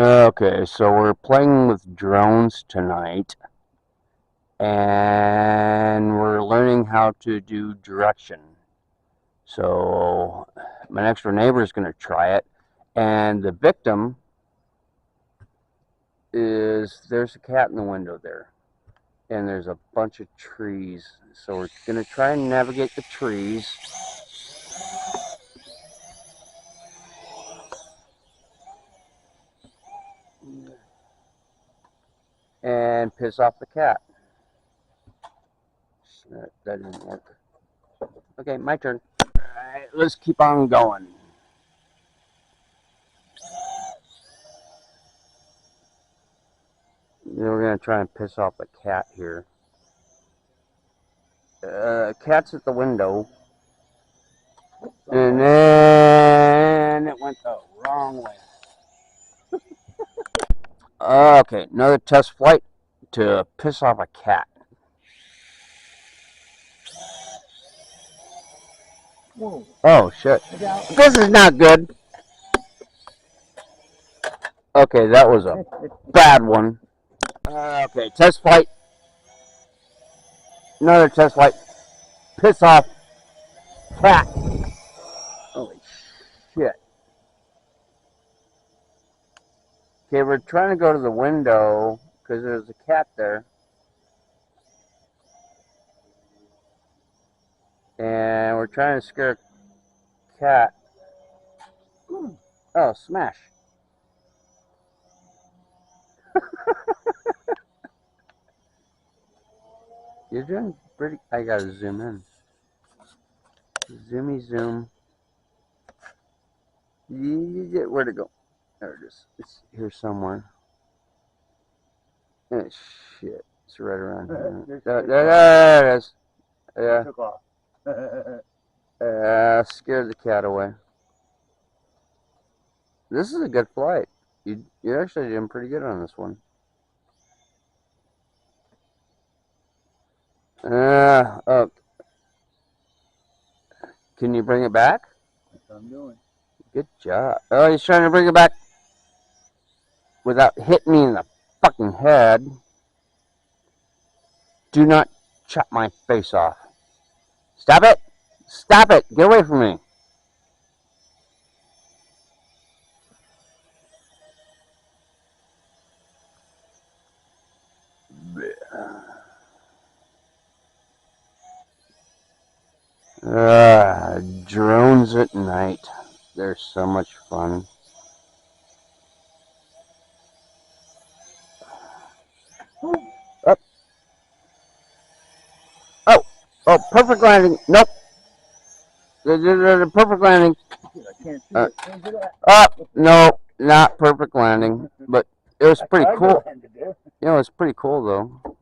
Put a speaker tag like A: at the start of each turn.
A: Okay, so we're playing with drones tonight, and we're learning how to do direction. So my next door neighbor is going to try it, and the victim is there's a cat in the window there, and there's a bunch of trees. So we're going to try and navigate the trees. And piss off the cat. That didn't work. Okay, my turn. Alright, let's keep on going. We're going to try and piss off the cat here. Cat's at the window. And then it went the wrong way. Okay, another test flight to piss off a cat.
B: Whoa.
A: Oh, shit. This is not good. Okay, that was a bad one. Okay, test flight. Another test flight. Piss off cat. Holy shit. Okay, we're trying to go to the window because there's a cat there. And we're trying to scare a cat. Oh, smash. You're doing pretty. I gotta zoom in. Zoomy zoom. Where'd it go? There it is. It's here somewhere. Oh, shit. It's right around here. There it is. Yeah.
B: Took off.
A: Scared the cat away. This is a good flight. You're actually doing pretty good on this one. Oh. Can you bring it back?
B: That's what I'm doing.
A: Good job. Oh, he's trying to bring it back without hitting me in the fucking head. Do not chop my face off. Stop it! Stop it! Get away from me! Drones at night. They're so much fun. Up. Oh, perfect landing. Nope. The perfect landing.
B: I can't see it.
A: No, not perfect landing. But it was pretty cool. It was pretty cool though.